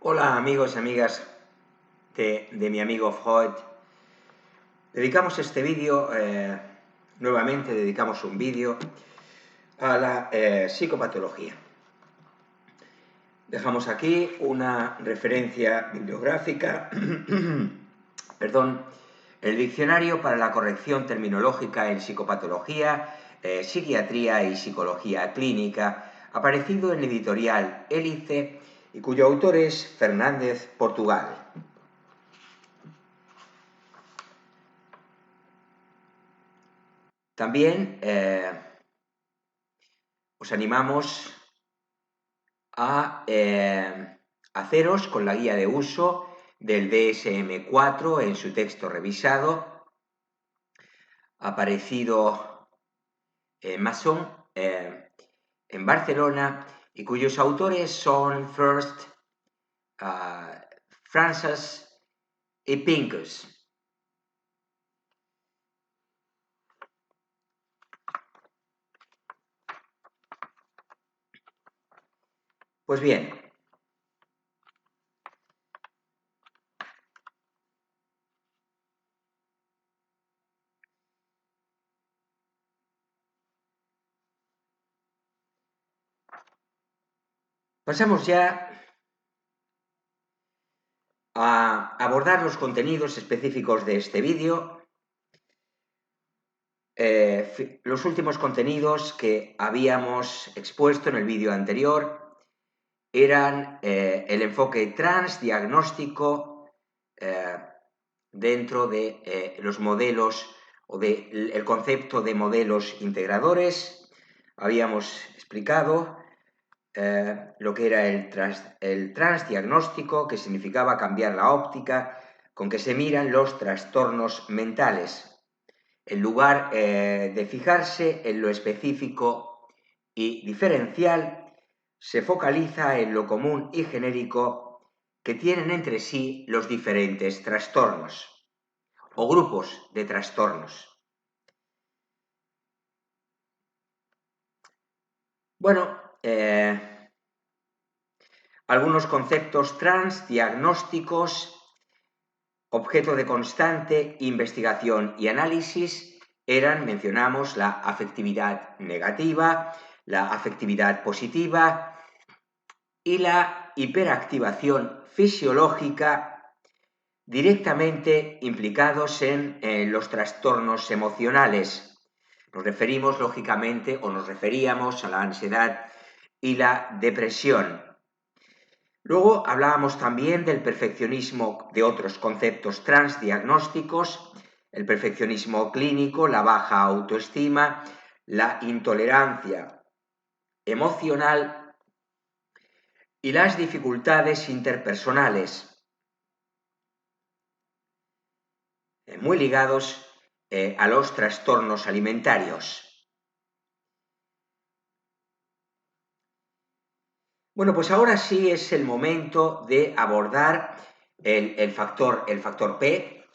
Hola amigos y amigas de mi amigo Freud. Dedicamos este vídeo, nuevamente dedicamos un vídeo a la psicopatología. Dejamos aquí una referencia bibliográfica, perdón, el Diccionario para la Corrección Terminológica en Psicopatología, Psiquiatría y Psicología Clínica, aparecido en editorial Hélice y cuyo autor es Fernández Portugal. También os animamos a haceros con la guía de uso del DSM-4 en su texto revisado, aparecido en Mason, en Barcelona, y cuyos autores son First, Francis y Pincus. Pues bien, pasamos ya a abordar los contenidos específicos de este vídeo. Los últimos contenidos que habíamos expuesto en el vídeo anterior eran el enfoque transdiagnóstico dentro de los modelos o del concepto de modelos integradores. Habíamos explicado lo que era el transdiagnóstico, que significaba cambiar la óptica con que se miran los trastornos mentales, en lugar de fijarse en lo específico y diferencial, se focaliza en lo común y genérico que tienen entre sí los diferentes trastornos o grupos de trastornos. Bueno, algunos conceptos transdiagnósticos, objeto de constante investigación y análisis, mencionamos, la afectividad negativa, la afectividad positiva y la hiperactivación fisiológica, directamente implicados en los trastornos emocionales. Nos referimos, lógicamente, o nos referíamos a la ansiedad y la depresión. Luego hablábamos también del perfeccionismo, de otros conceptos transdiagnósticos, el perfeccionismo clínico, la baja autoestima, la intolerancia emocional y las dificultades interpersonales, muy ligados a los trastornos alimentarios. Bueno, pues ahora sí es el momento de abordar el factor P.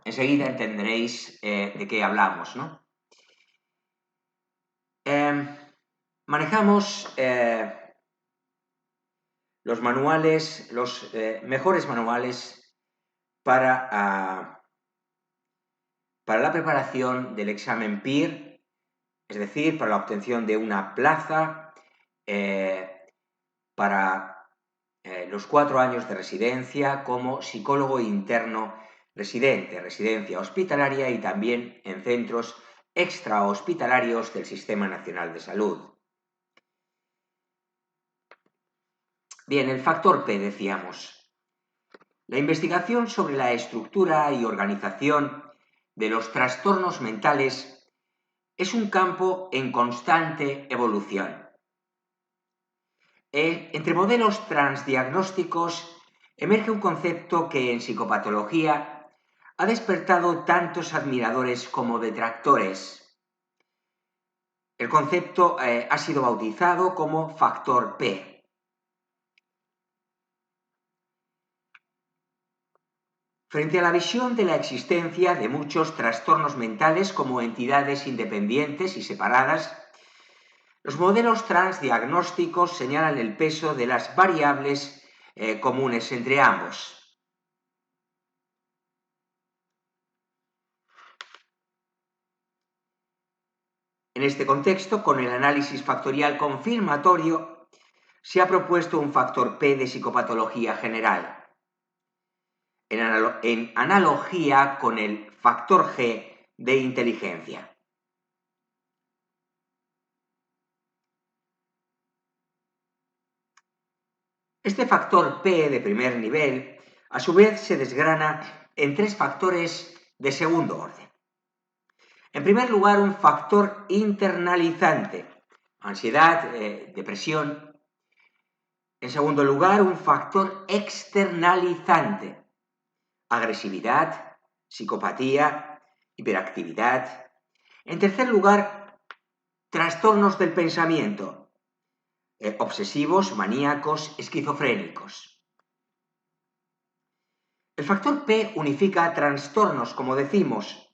Enseguida entenderéis de qué hablamos, ¿no? Manejamos los manuales, los mejores manuales para la preparación del examen PIR, es decir, para la obtención de una plaza para los 4 años de residencia como psicólogo interno residente, residencia hospitalaria y también en centros extrahospitalarios del Sistema Nacional de Salud. Bien, el factor P, decíamos. La investigación sobre la estructura y organización de los trastornos mentales es un campo en constante evolución. Entre modelos transdiagnósticos emerge un concepto que en psicopatología ha despertado tantos admiradores como detractores. El concepto ha sido bautizado como factor P. Frente a la visión de la existencia de muchos trastornos mentales como entidades independientes y separadas, Los modelos transdiagnósticos señalan el peso de las variables comunes entre ambos. En este contexto, con el análisis factorial confirmatorio, se ha propuesto un factor P de psicopatología general, en analogía con el factor G de inteligencia. Este factor P de primer nivel, a su vez, se desgrana en tres factores de segundo orden. En primer lugar, un factor internalizante, ansiedad, depresión. En segundo lugar, un factor externalizante, agresividad, psicopatía, hiperactividad. En tercer lugar, trastornos del pensamiento, obsesivos, maníacos, esquizofrénicos. El factor P unifica trastornos, como decimos,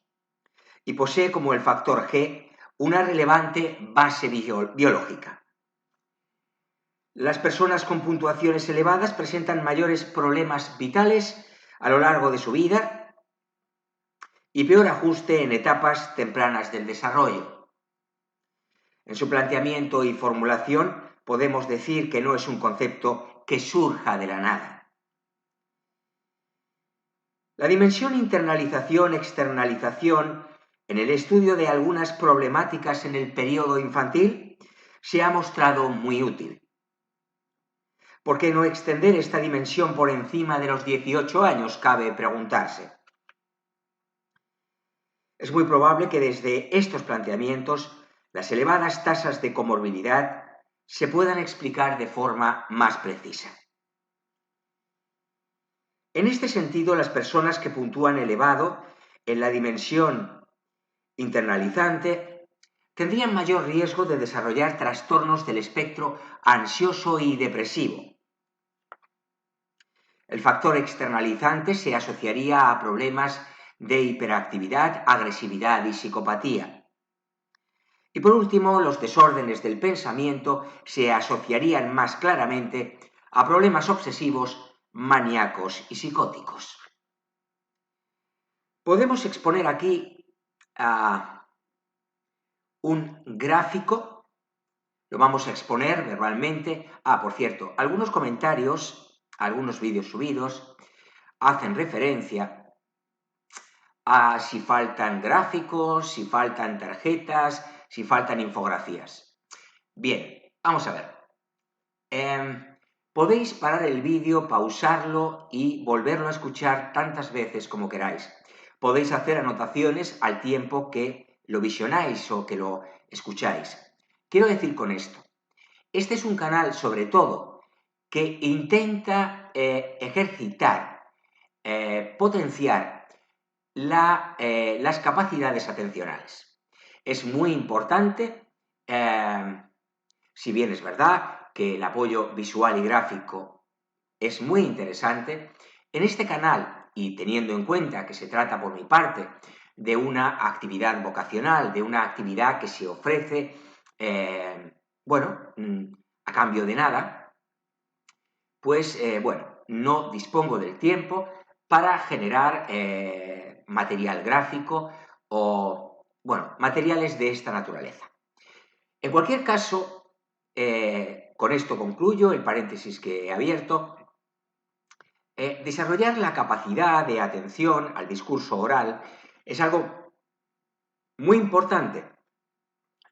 y posee como el factor G una relevante base biológica. Las personas con puntuaciones elevadas presentan mayores problemas vitales a lo largo de su vida y peor ajuste en etapas tempranas del desarrollo. En su planteamiento y formulación podemos decir que no es un concepto que surja de la nada. La dimensión internalización-externalización en el estudio de algunas problemáticas en el periodo infantil se ha mostrado muy útil. ¿Por qué no extender esta dimensión por encima de los 18 años? Cabe preguntarse. Es muy probable que desde estos planteamientos las elevadas tasas de comorbilidad se puedan explicar de forma más precisa. En este sentido, las personas que puntúan elevado en la dimensión internalizante tendrían mayor riesgo de desarrollar trastornos del espectro ansioso y depresivo. El factor externalizante se asociaría a problemas de hiperactividad, agresividad y psicopatía. Y por último, los desórdenes del pensamiento se asociarían más claramente a problemas obsesivos, maníacos y psicóticos. Podemos exponer aquí un gráfico, lo vamos a exponer verbalmente. Por cierto, algunos comentarios, algunos vídeos subidos, hacen referencia a si faltan gráficos, si faltan tarjetas, si faltan infografías. Bien, vamos a ver. Podéis parar el vídeo, pausarlo y volverlo a escuchar tantas veces como queráis. Podéis hacer anotaciones al tiempo que lo visionáis o que lo escucháis. Quiero decir con esto, este es un canal sobre todo que intenta ejercitar, potenciar las capacidades atencionales. Es muy importante, si bien es verdad que el apoyo visual y gráfico es muy interesante, en este canal, y teniendo en cuenta que se trata por mi parte de una actividad vocacional, de una actividad que se ofrece, a cambio de nada, pues no dispongo del tiempo para generar material gráfico o, materiales de esta naturaleza. En cualquier caso, con esto concluyo el paréntesis que he abierto. Desarrollar la capacidad de atención al discurso oral es algo muy importante.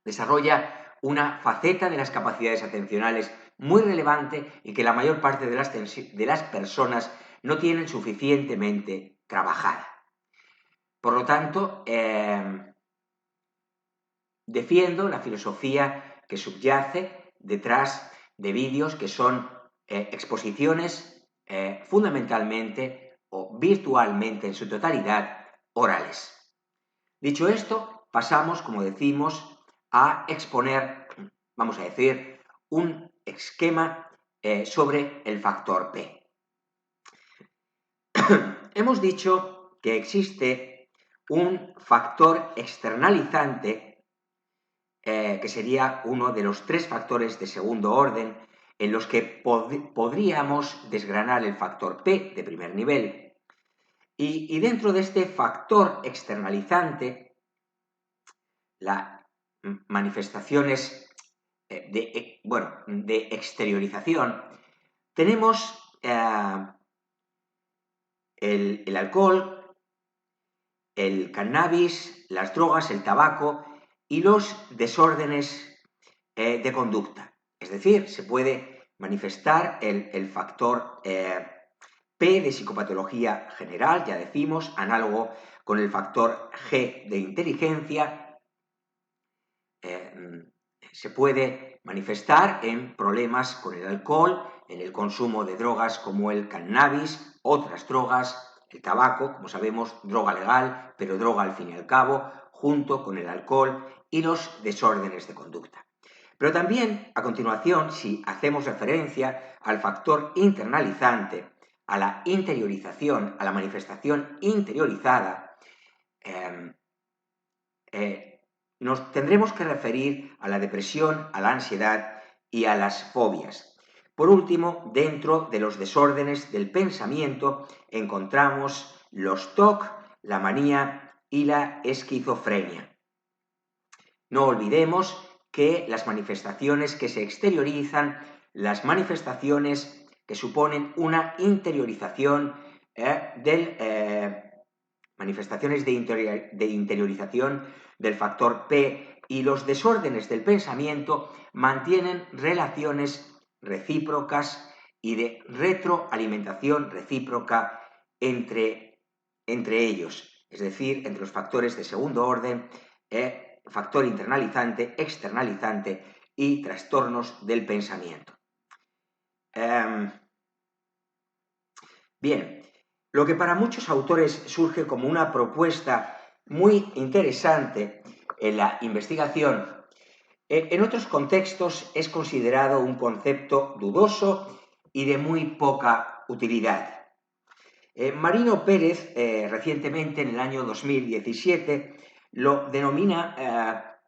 Desarrolla una faceta de las capacidades atencionales muy relevante y que la mayor parte de las personas no tienen suficientemente trabajada. Por lo tanto, defiendo la filosofía que subyace detrás de vídeos que son exposiciones fundamentalmente o virtualmente en su totalidad orales. Dicho esto, pasamos, como decimos, a exponer, vamos a decir, un esquema sobre el factor P. Hemos dicho que existe un factor externalizante que sería uno de los 3 factores de segundo orden en los que podríamos desgranar el factor P de primer nivel. Y dentro de este factor externalizante, las manifestaciones de exteriorización, tenemos el alcohol, el cannabis, las drogas, el tabaco y los desórdenes de conducta. Es decir, se puede manifestar el factor P de psicopatología general, ya decimos, análogo con el factor G de inteligencia. Se puede manifestar en problemas con el alcohol, en el consumo de drogas como el cannabis, otras drogas, el tabaco, como sabemos, droga legal, pero droga al fin y al cabo, junto con el alcohol y los desórdenes de conducta. Pero también, a continuación, si hacemos referencia al factor internalizante, a la interiorización, a la manifestación interiorizada, nos tendremos que referir a la depresión, a la ansiedad y a las fobias. Por último, dentro de los desórdenes del pensamiento encontramos los TOC, la manía y la esquizofrenia. No olvidemos que las manifestaciones que se exteriorizan, las manifestaciones que suponen una interiorización manifestaciones de interiorización del factor P y los desórdenes del pensamiento mantienen relaciones recíprocas y de retroalimentación recíproca entre ellos, es decir, entre los factores de segundo orden, factor internalizante, externalizante y trastornos del pensamiento. Bien, lo que para muchos autores surge como una propuesta muy interesante en la investigación, en otros contextos es considerado un concepto dudoso y de muy poca utilidad. Marino Pérez, recientemente en el año 2017, lo denomina,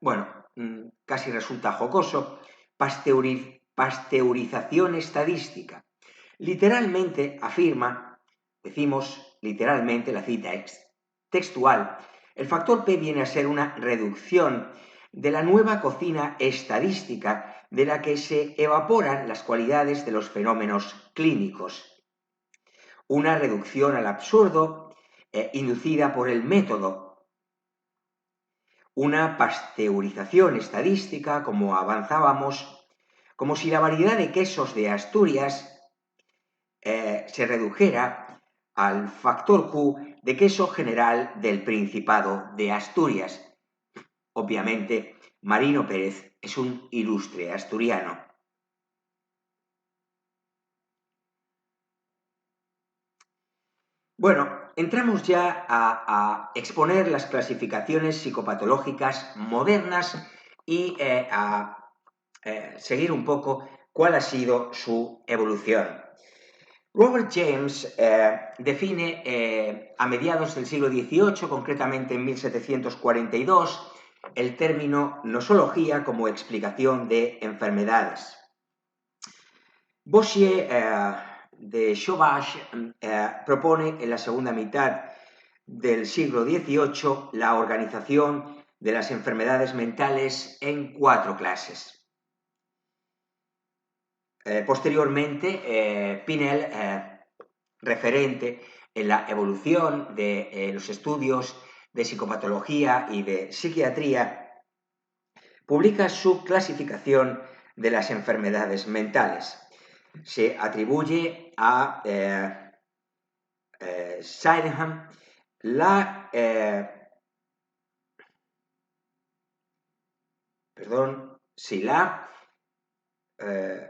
casi resulta jocoso, pasteurización estadística. Literalmente afirma, decimos literalmente la cita textual, el factor P viene a ser una reducción de la nueva cocina estadística de la que se evaporan las cualidades de los fenómenos clínicos. Una reducción al absurdo inducida por el método. Una pasteurización estadística, como avanzábamos, como si la variedad de quesos de Asturias se redujera al factor Q de queso general del Principado de Asturias. Obviamente, Marino Pérez es un ilustre asturiano. Bueno, entramos ya a exponer las clasificaciones psicopatológicas modernas y a seguir un poco cuál ha sido su evolución. Robert James define a mediados del siglo XVIII, concretamente en 1742, el término nosología como explicación de enfermedades. Bossuet de Sauvage propone en la segunda mitad del siglo XVIII la organización de las enfermedades mentales en 4 clases. Posteriormente, Pinel, referente en la evolución de los estudios de psicopatología y de psiquiatría, publica su clasificación de las enfermedades mentales. Se atribuye a Sydenham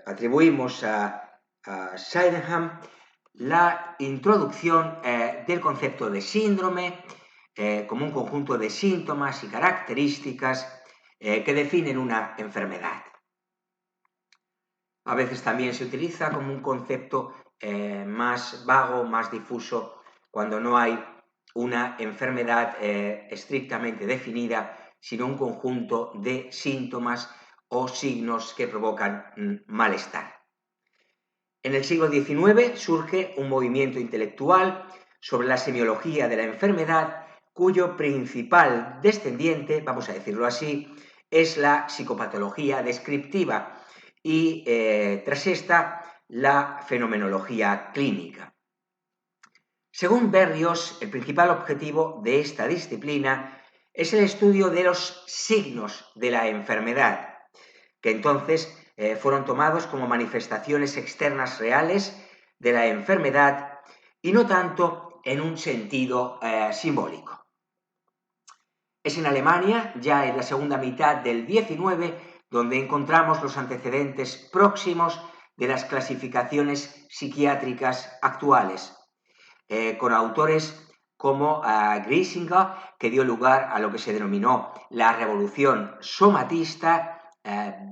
atribuimos a Sydenham la introducción del concepto de síndrome como un conjunto de síntomas y características que definen una enfermedad. A veces también se utiliza como un concepto más vago, más difuso, cuando no hay una enfermedad estrictamente definida, sino un conjunto de síntomas o signos que provocan malestar. En el siglo XIX surge un movimiento intelectual sobre la semiología de la enfermedad, cuyo principal descendiente, vamos a decirlo así, es la psicopatología descriptiva y, tras esta, la fenomenología clínica. Según Berrios, el principal objetivo de esta disciplina es el estudio de los signos de la enfermedad, que entonces fueron tomados como manifestaciones externas reales de la enfermedad y no tanto en un sentido simbólico. Es en Alemania, ya en la segunda mitad del XIX, donde encontramos los antecedentes próximos de las clasificaciones psiquiátricas actuales, con autores como Griesinger, que dio lugar a lo que se denominó la revolución somatista,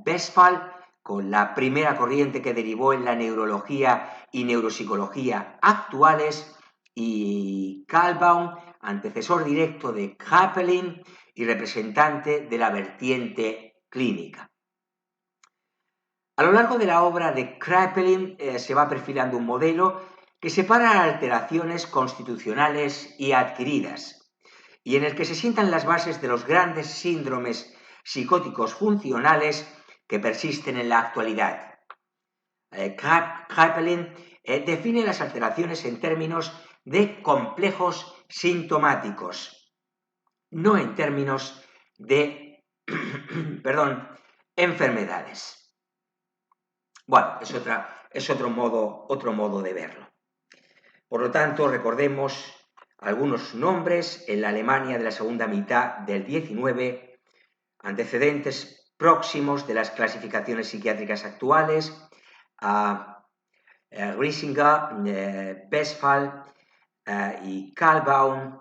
Westphal, con la primera corriente que derivó en la neurología y neuropsicología actuales, y Kahlbaum, antecesor directo de Kraepelin y representante de la vertiente clínica. A lo largo de la obra de Kraepelin se va perfilando un modelo que separa alteraciones constitucionales y adquiridas, y en el que se sientan las bases de los grandes síndromes psicóticos funcionales que persisten en la actualidad. Kraepelin define las alteraciones en términos de complejos sintomáticos, no en términos de enfermedades. Bueno, es otro modo de verlo. Por lo tanto, recordemos algunos nombres en la Alemania de la segunda mitad del XIX, antecedentes próximos de las clasificaciones psiquiátricas actuales, Griesinger, Westphal y Kahlbaum,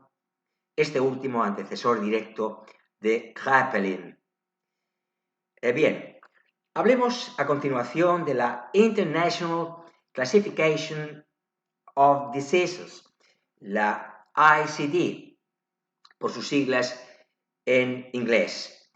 este último antecesor directo de Kraepelin. Bien, hablemos a continuación de la International Classification of Diseases, la ICD, por sus siglas en inglés.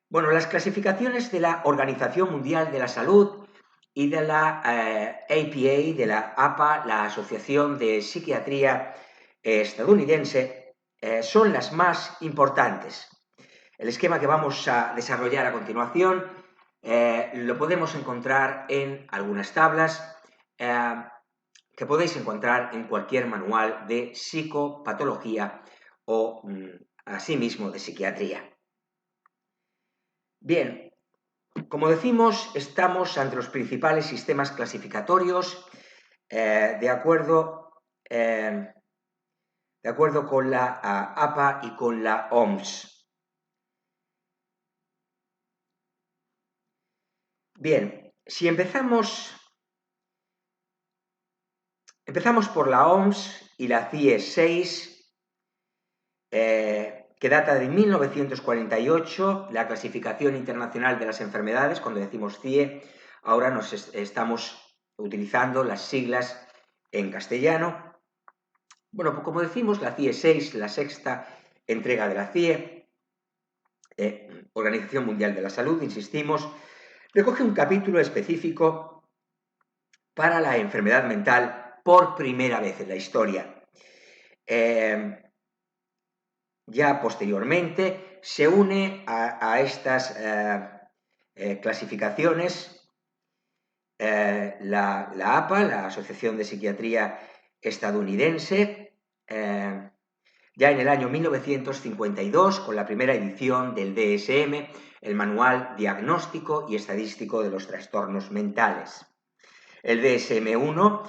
Bueno, las clasificaciones de la Organización Mundial de la Salud y de la APA, de la APA, la Asociación de Psiquiatría estadounidense, son las más importantes. El esquema que vamos a desarrollar a continuación lo podemos encontrar en algunas tablas que podéis encontrar en cualquier manual de psicopatología o asimismo de psiquiatría. Bien, como decimos, estamos ante los principales sistemas clasificatorios de acuerdo con la APA y con la OMS. Bien, si empezamos por la OMS y la CIE 6, que data de 1948, la Clasificación Internacional de las Enfermedades. Cuando decimos CIE, ahora estamos utilizando las siglas en castellano. Bueno, pues como decimos, la CIE 6, la sexta entrega de la CIE, Organización Mundial de la Salud, insistimos, recoge un capítulo específico para la enfermedad mental por primera vez en la historia. Ya posteriormente se une a estas clasificaciones la APA, la Asociación de Psiquiatría Estadounidense, ya en el año 1952, con la primera edición del DSM, el Manual Diagnóstico y Estadístico de los Trastornos Mentales. El DSM-1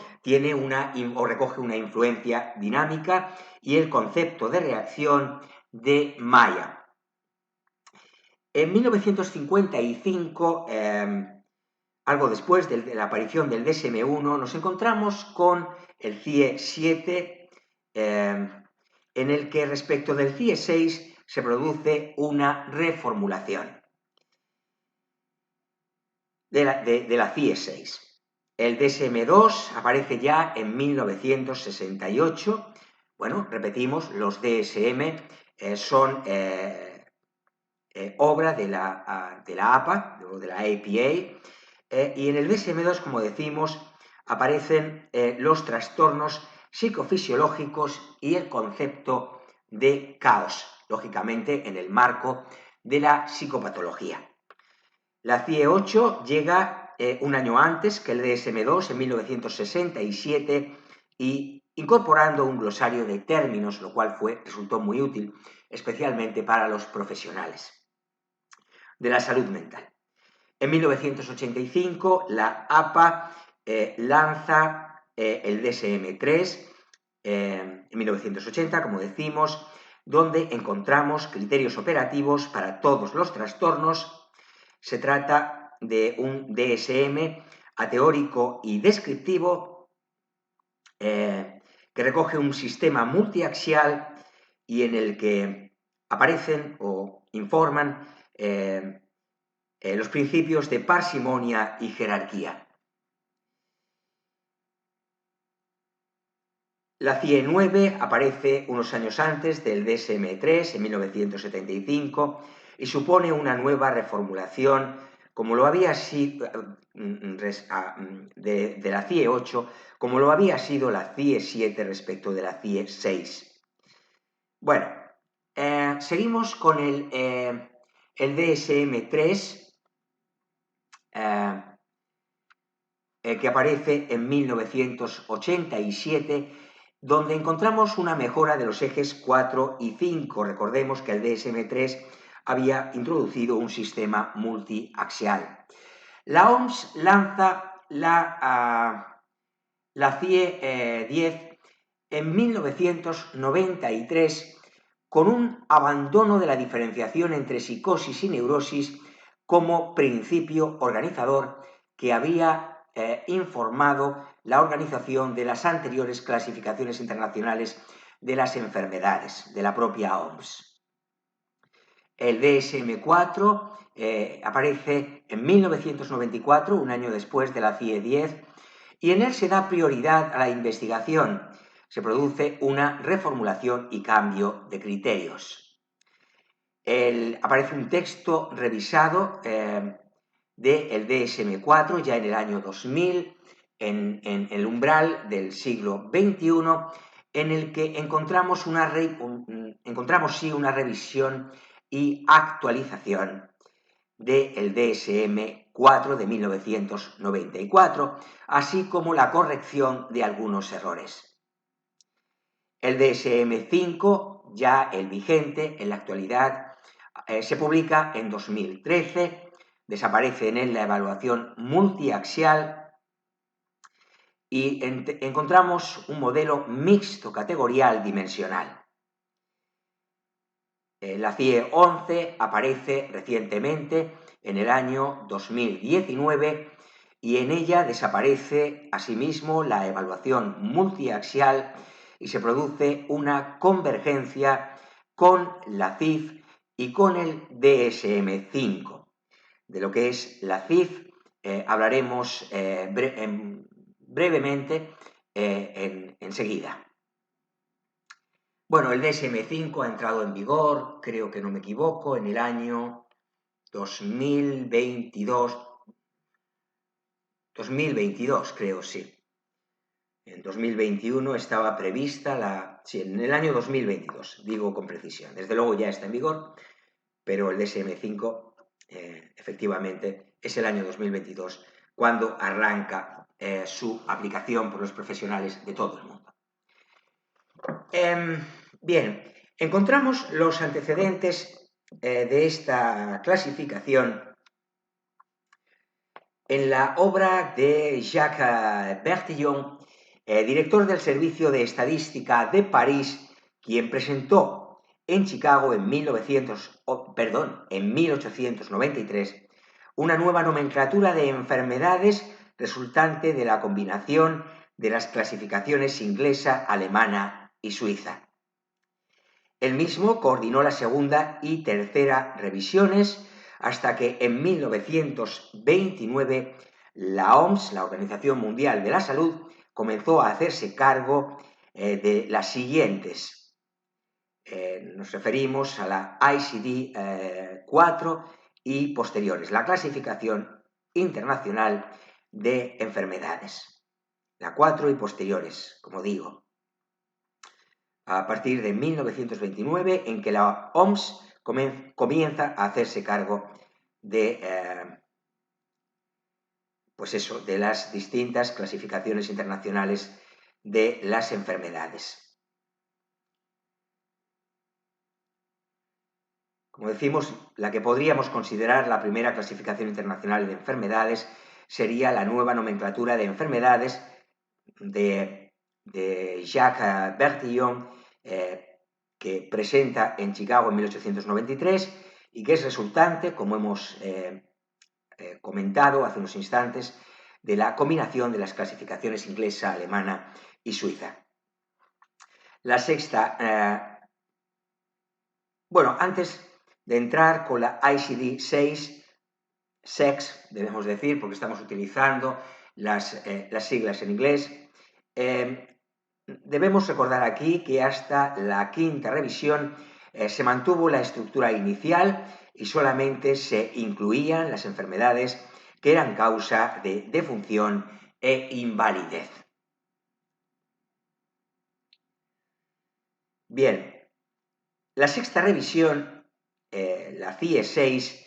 recoge una influencia dinámica y el concepto de reacción de Maya. En 1955, algo después de la aparición del DSM-1, nos encontramos con el CIE 7, en el que respecto del CIE 6 se produce una reformulación de la CIE 6. El DSM-2 aparece ya en 1968. Bueno, repetimos, los DSM son obra de la APA, o de la APA, y en el DSM-2, como decimos, aparecen los trastornos psicofisiológicos y el concepto de caos, lógicamente en el marco de la psicopatología. La CIE 8 llega un año antes que el DSM-2, en 1967, y incorporando un glosario de términos, lo cual resultó muy útil, especialmente para los profesionales de la salud mental. En 1985, la APA lanza el DSM-3, en 1980, como decimos, donde encontramos criterios operativos para todos los trastornos. Se trata de un DSM ateórico y descriptivo que recoge un sistema multiaxial y en el que aparecen o informan los principios de parsimonia y jerarquía. La CIE 9 aparece unos años antes del DSM-3, en 1975, y supone una nueva reformulación, como lo había sido de la CIE 8, como lo había sido la CIE 7 respecto de la CIE 6. Bueno, seguimos con el DSM-3, que aparece en 1987, donde encontramos una mejora de los ejes 4 y 5. Recordemos que el DSM-3 había introducido un sistema multiaxial. La OMS lanza la CIE 10 en 1993 con un abandono de la diferenciación entre psicosis y neurosis como principio organizador que había informado la organización de las anteriores clasificaciones internacionales de las enfermedades, de la propia OMS. El DSM-4 aparece en 1994, un año después de la CIE 10, y en él se da prioridad a la investigación. Se produce una reformulación y cambio de criterios. Aparece un texto revisado del DSM-4 ya en el año 2000, en el umbral del siglo XXI, en el que encontramos una revisión y actualización del DSM-4 de 1994, así como la corrección de algunos errores. El DSM-5, ya el vigente en la actualidad, se publica en 2013, desaparece en él la evaluación multiaxial y encontramos un modelo mixto categorial dimensional. La CIE 11 aparece recientemente en el año 2019 y en ella desaparece asimismo la evaluación multiaxial y se produce una convergencia con la CIF y con el DSM-5. De lo que es la CIF hablaremos brevemente enseguida. Bueno, el DSM-5 ha entrado en vigor, creo que no me equivoco, en el año 2022. 2022, creo, sí. En 2021 estaba prevista sí, en el año 2022, digo con precisión. Desde luego ya está en vigor, pero el DSM-5 efectivamente es el año 2022 cuando arranca su aplicación por los profesionales de todo el mundo. Bien, encontramos los antecedentes de esta clasificación en la obra de Jacques Bertillon, director del Servicio de Estadística de París, quien presentó en Chicago en 1893 una nueva nomenclatura de enfermedades resultante de la combinación de las clasificaciones inglesa, alemana y suiza. Él mismo coordinó la segunda y tercera revisiones hasta que en 1929 la OMS, la Organización Mundial de la Salud, comenzó a hacerse cargo de las siguientes. Nos referimos a la ICD-4 y posteriores, la clasificación internacional de enfermedades. La 4 y posteriores, como digo. A partir de 1929, en que la OMS comienza a hacerse cargo de, de las distintas clasificaciones internacionales de las enfermedades. Como decimos, la que podríamos considerar la primera clasificación internacional de enfermedades sería la nueva nomenclatura de enfermedades de Jacques Bertillon, que presenta en Chicago en 1893 y que es resultante, como hemos comentado hace unos instantes, de la combinación de las clasificaciones inglesa, alemana y suiza. La sexta, antes de entrar con la ICD-6, SEX, debemos decir, porque estamos utilizando las siglas en inglés, debemos recordar aquí que hasta la quinta revisión se mantuvo la estructura inicial y solamente se incluían las enfermedades que eran causa de defunción e invalidez. Bien, la sexta revisión, la CIE 6,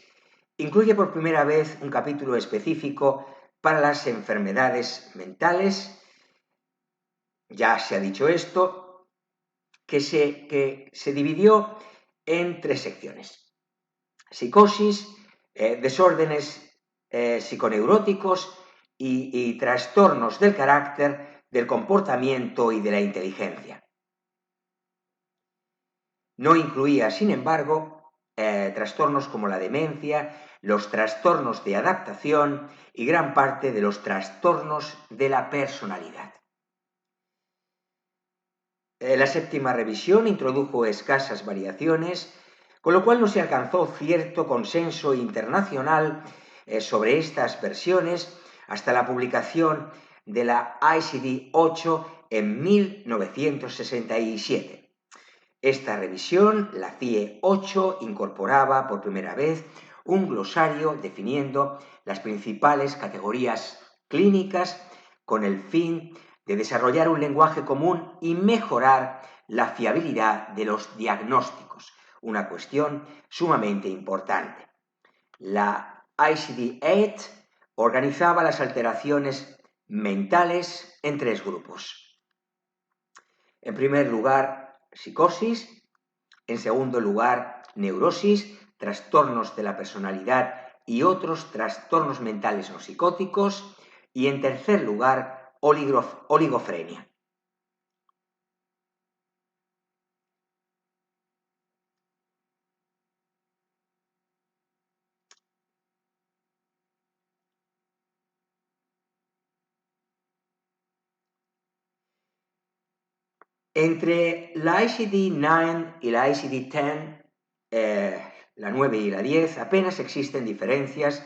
incluye por primera vez un capítulo específico para las enfermedades mentales. Ya se ha dicho esto, que se dividió en 3 secciones. Psicosis, desórdenes psiconeuróticos y trastornos del carácter, del comportamiento y de la inteligencia. No incluía, sin embargo, trastornos como la demencia, los trastornos de adaptación y gran parte de los trastornos de la personalidad. La séptima revisión introdujo escasas variaciones, con lo cual no se alcanzó cierto consenso internacional sobre estas versiones hasta la publicación de la ICD-8 en 1967. Esta revisión, la CIE 8, incorporaba por primera vez un glosario definiendo las principales categorías clínicas con el fin de desarrollar un lenguaje común y mejorar la fiabilidad de los diagnósticos, una cuestión sumamente importante. La ICD-8 organizaba las alteraciones mentales en 3 grupos. En primer lugar, psicosis, en segundo lugar, neurosis, trastornos de la personalidad y otros trastornos mentales no psicóticos, y en tercer lugar, oligofrenia. Entre la ICD-9 y la ICD-10, la 9 y la 10, apenas existen diferencias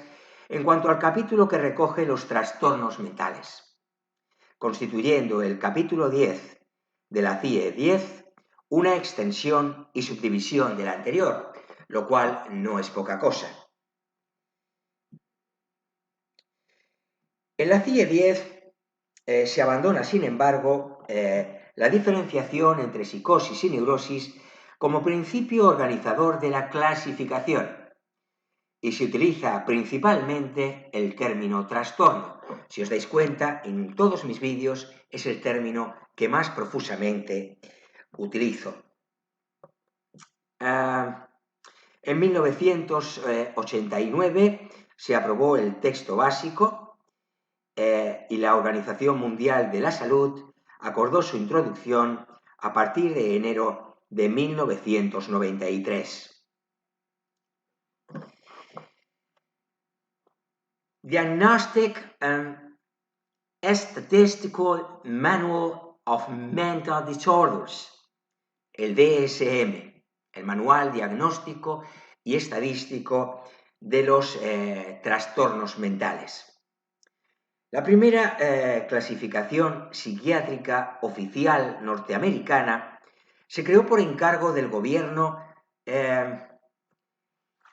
en cuanto al capítulo que recoge los trastornos mentales, constituyendo el capítulo 10 de la CIE 10 una extensión y subdivisión de la anterior, lo cual no es poca cosa. En la CIE 10 se abandona, sin embargo, la diferenciación entre psicosis y neurosis como principio organizador de la clasificación y se utiliza principalmente el término trastorno. Si os dais cuenta, en todos mis vídeos es el término que más profusamente utilizo. En 1989 se aprobó el texto básico y la Organización Mundial de la Salud acordó su introducción a partir de enero de 1993. Diagnostic and Statistical Manual of Mental Disorders, el DSM, el Manual Diagnóstico y Estadístico de los Trastornos Mentales. La primera clasificación psiquiátrica oficial norteamericana Se creó por encargo del gobierno en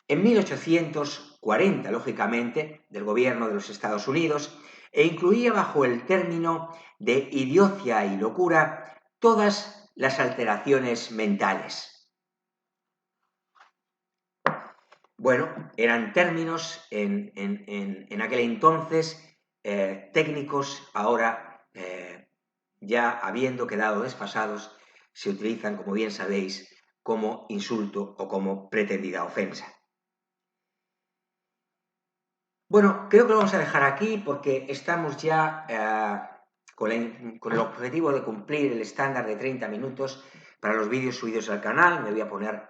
1840, lógicamente, del gobierno de los Estados Unidos, e incluía bajo el término de idiocia y locura todas las alteraciones mentales. Bueno, eran términos en aquel entonces técnicos, ahora ya habiendo quedado desfasados, se utilizan, como bien sabéis, como insulto o como pretendida ofensa. Bueno, creo que lo vamos a dejar aquí porque estamos ya con el objetivo de cumplir el estándar de 30 minutos para los vídeos subidos al canal. Me voy a poner,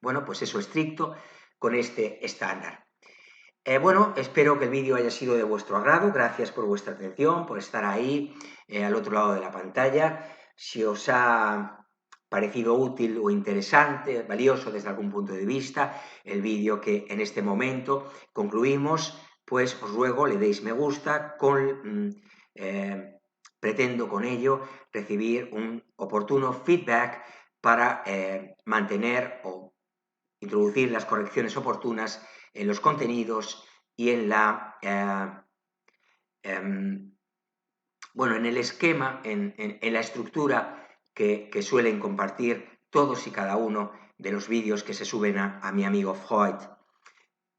bueno, pues eso estricto con este estándar. Bueno, espero que el vídeo haya sido de vuestro agrado. Gracias por vuestra atención, por estar ahí al otro lado de la pantalla. Si os ha parecido útil o interesante, valioso desde algún punto de vista, el vídeo que en este momento concluimos, pues os ruego le deis me gusta, pretendo con ello recibir un oportuno feedback para mantener o introducir las correcciones oportunas en los contenidos y en la bueno, en el esquema, en la estructura que suelen compartir todos y cada uno de los vídeos que se suben a mi amigo Freud.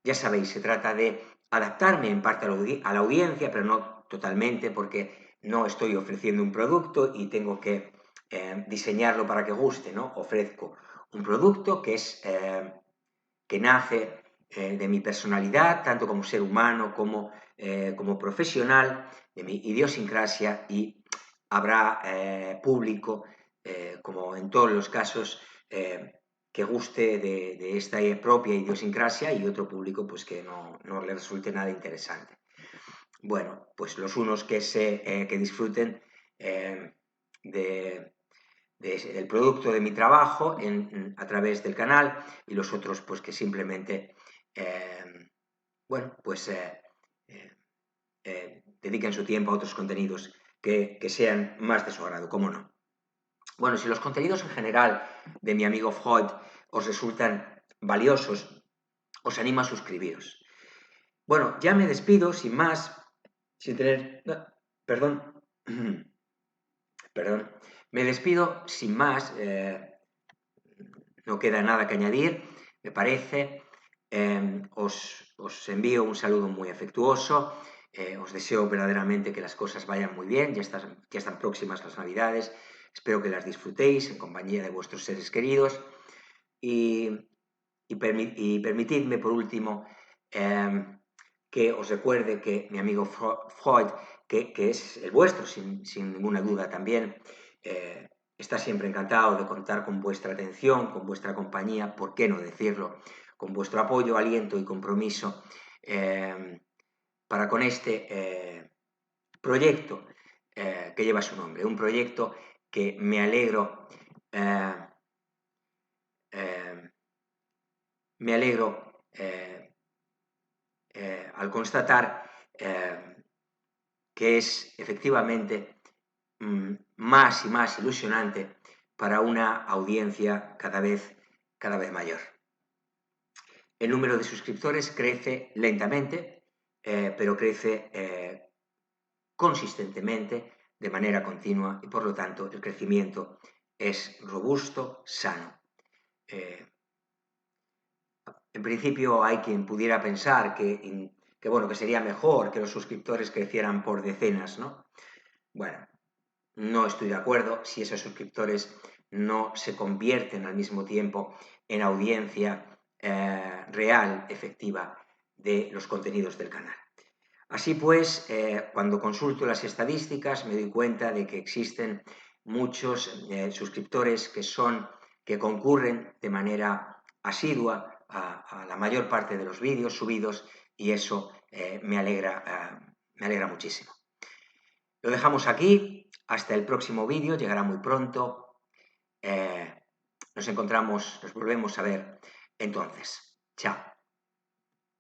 Ya sabéis, se trata de adaptarme en parte a la audiencia, pero no totalmente, porque no estoy ofreciendo un producto y tengo que diseñarlo para que guste, ¿no? Ofrezco un producto que nace de mi personalidad, tanto como ser humano como profesional, de mi idiosincrasia, y habrá público, como en todos los casos, que guste de esta propia idiosincrasia y otro público pues que no le resulte nada interesante. Bueno, pues los unos que disfruten del producto de mi trabajo a través del canal, y los otros pues que simplemente bueno, pues dediquen su tiempo a otros contenidos que sean más de su agrado, cómo no. Bueno, si los contenidos en general de mi amigo Freud os resultan valiosos, os animo a suscribiros. Bueno, ya me despido sin más, sin tener... No, perdón. Perdón. Me despido sin más. No queda nada que añadir, me parece. Os envío un saludo muy afectuoso. Os deseo verdaderamente que las cosas vayan muy bien. Ya están próximas las Navidades. Espero que las disfrutéis en compañía de vuestros seres queridos. Y permitidme, por último, que os recuerde que mi amigo Freud, que es el vuestro, sin ninguna duda también, está siempre encantado de contar con vuestra atención, con vuestra compañía, ¿por qué no decirlo?, con vuestro apoyo, aliento y compromiso para con este proyecto que lleva su nombre, un proyecto que me alegro al constatar que es efectivamente más y más ilusionante para una audiencia cada vez mayor. El número de suscriptores crece lentamente, pero crece consistentemente, de manera continua, y por lo tanto el crecimiento es robusto, sano. En principio hay quien pudiera pensar que sería mejor que los suscriptores crecieran por decenas, ¿no? Bueno, no estoy de acuerdo si esos suscriptores no se convierten al mismo tiempo en audiencia real, efectiva, de los contenidos del canal. Así pues, cuando consulto las estadísticas me doy cuenta de que existen muchos suscriptores que concurren de manera asidua a la mayor parte de los vídeos subidos, y eso me alegra muchísimo. Lo dejamos aquí, hasta el próximo vídeo, llegará muy pronto. Nos volvemos a ver entonces. Chao.